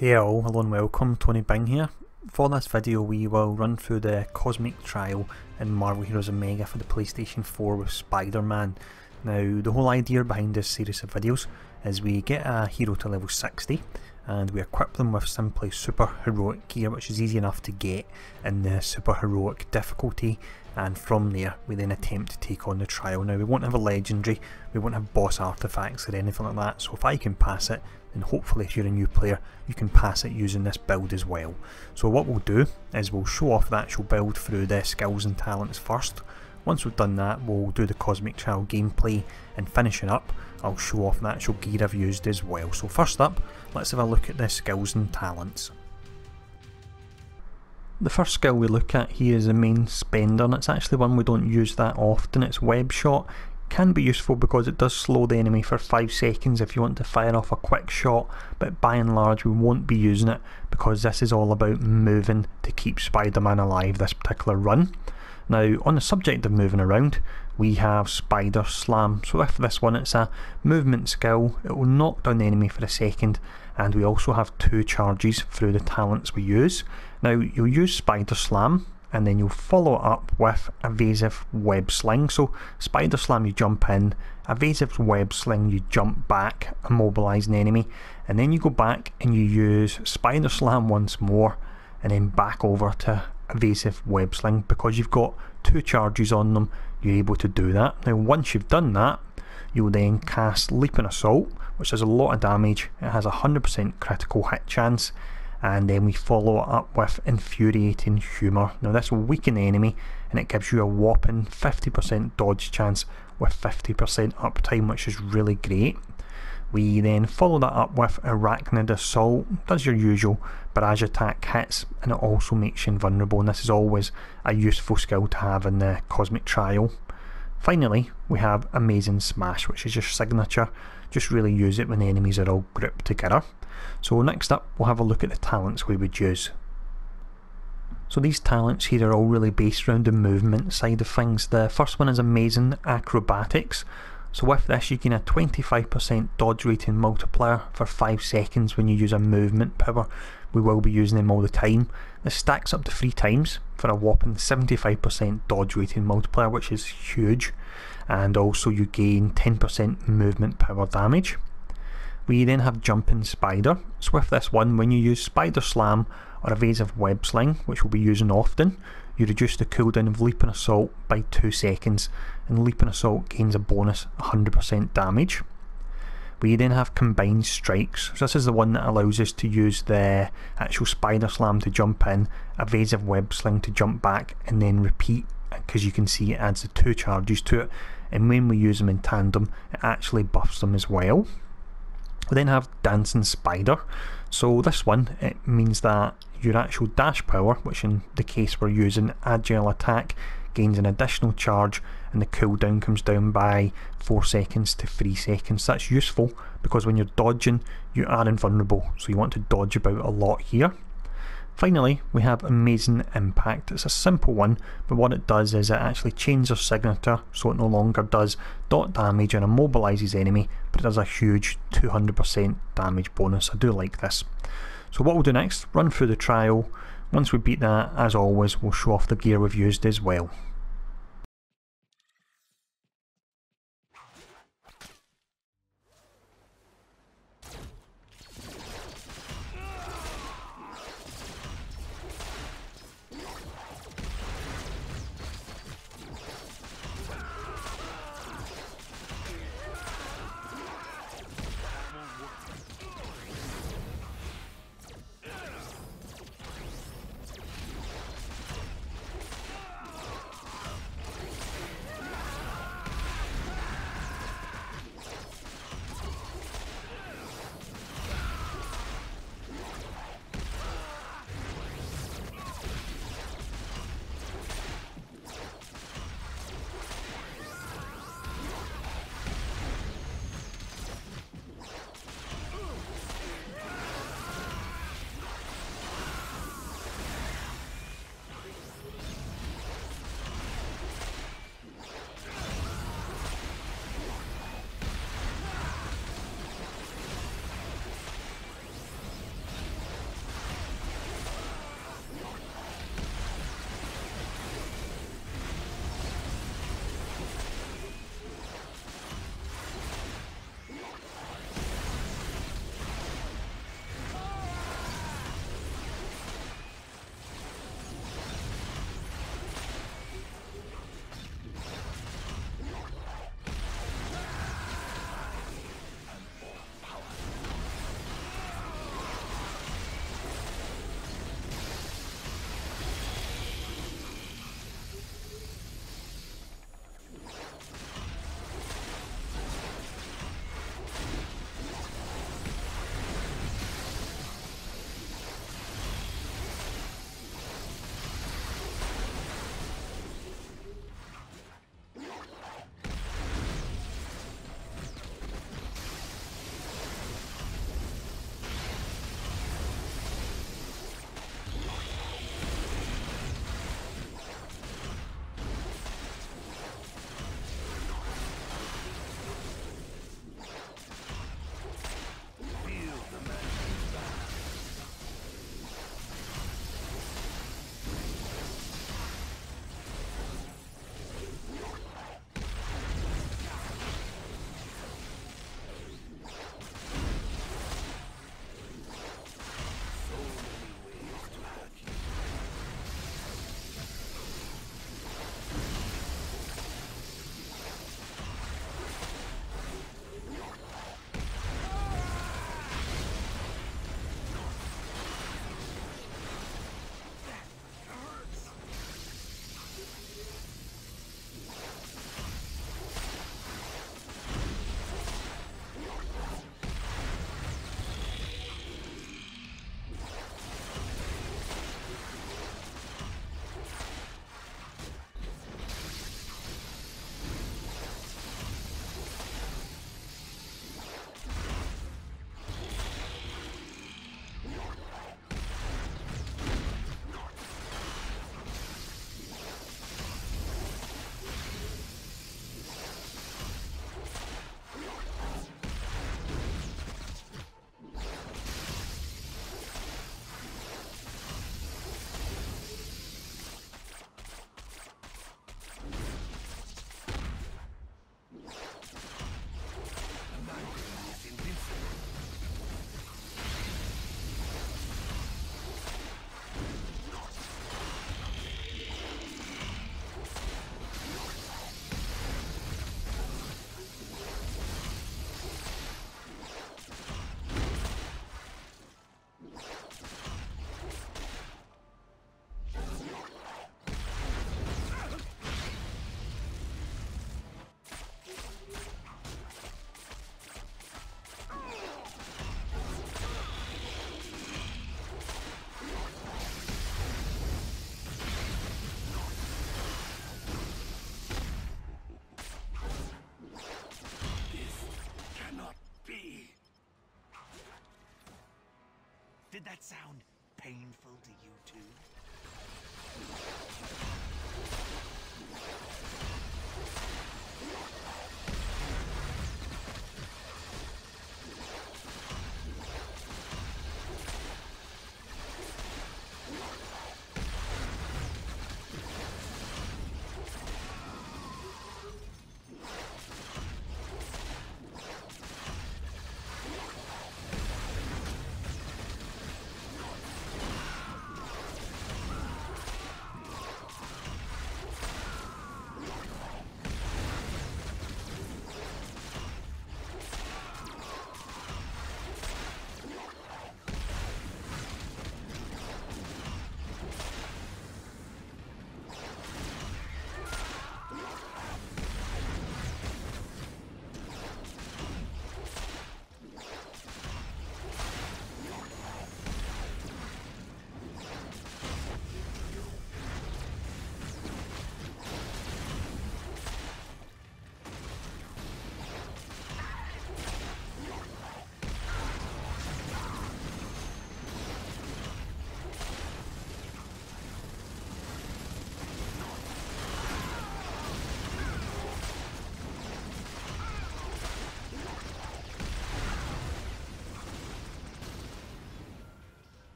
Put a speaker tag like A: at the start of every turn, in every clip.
A: Hey all, hello and welcome, Tony Bing here. For this video we will run through the Cosmic Trial in Marvel Heroes Omega for the PlayStation 4 with Spider-Man. Now the whole idea behind this series of videos is we get a hero to level 60 and we equip them with simply super heroic gear, which is easy enough to get in the super heroic difficulty, and from there we then attempt to take on the trial. Now we won't have a legendary, we won't have boss artifacts or anything like that, so if I can pass it, then hopefully if you're a new player you can pass it using this build as well. So what we'll do is we'll show off the actual build through the skills and talents first. Once we've done that we'll do the Cosmic Trial gameplay, and finishing up I'll show off the actual gear I've used as well. So first up, let's have a look at the skills and talents. The first skill we look at here is the main spender, and it's actually one we don't use that often. It's Web Shot. Can be useful because it does slow the enemy for 5 seconds if you want to fire off a quick shot, but by and large we won't be using it because this is all about moving to keep Spider-Man alive this particular run. Now on the subject of moving around, we have Spider Slam. So with this one it's a movement skill, it will knock down the enemy for a second, and we also have 2 charges through the talents we use. Now you'll use Spider Slam and then you'll follow it up with Evasive Web Sling. So Spider Slam you jump in, Evasive Web Sling you jump back, immobilise an enemy, and then you go back and you use Spider Slam once more and then back over to Evasive Web Sling. Because you've got 2 charges on them, you're able to do that. Now once you've done that, you'll then cast Leaping Assault, which does a lot of damage. It has a 100% critical hit chance, and then we follow it up with Infuriating Humour. Now this will weaken the enemy and it gives you a whopping 50% dodge chance with 50% uptime, which is really great. We then follow that up with Arachnid Assault. Does your usual barrage attack hits, and it also makes you invulnerable, and this is always a useful skill to have in the Cosmic Trial. Finally we have Amazing Smash, which is your signature. Just really use it when the enemies are all grouped together. So next up we'll have a look at the talents we would use. So these talents here are all really based around the movement side of things. The first one is Amazing Acrobatics. So with this you gain a 25% dodge rating multiplier for 5 seconds when you use a movement power. We will be using them all the time. This stacks up to 3 times for a whopping 75% dodge rating multiplier, which is huge, and also you gain 10% movement power damage. We then have Jumping Spider. So with this one, when you use Spider Slam or Evasive Web Sling, which we'll be using often, you reduce the cooldown of Leaping Assault by 2 seconds, and Leaping Assault gains a bonus 100% damage. We then have Combined Strikes. So this is the one that allows us to use the actual Spider Slam to jump in, Evasive Web Sling to jump back, and then repeat, because you can see it adds the 2 charges to it, and when we use them in tandem it actually buffs them as well. We then have Dancing Spider. So this one, it means that your actual dash power, which in the case we're using Agile Attack, gains an additional charge, and the cooldown comes down by 4 seconds to 3 seconds. That's useful because when you're dodging you are invulnerable, so you want to dodge about a lot here. Finally we have Amazing Impact. It's a simple one, but what it does is it actually changes our signature, so it no longer does dot damage and immobilises enemy, but it does a huge 200% damage bonus. I do like this. So what we'll do next, run through the trial. Once we beat that, as always, we'll show off the gear we've used as well.
B: that sound painful to you too?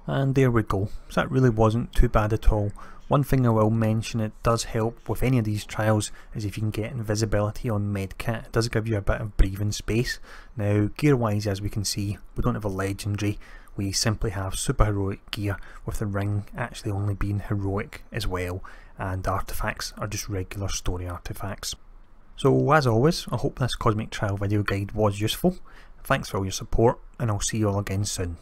A: And there we go. So that really wasn't too bad at all. One thing I will mention, it does help with any of these trials, is if you can get invisibility on medkit. It does give you a bit of breathing space. Now gear wise, as we can see, we don't have a legendary, we simply have super heroic gear, with the ring actually only being heroic as well, and artifacts are just regular story artifacts. So as always, I hope this Cosmic Trial video guide was useful. Thanks for all your support, and I'll see you all again soon.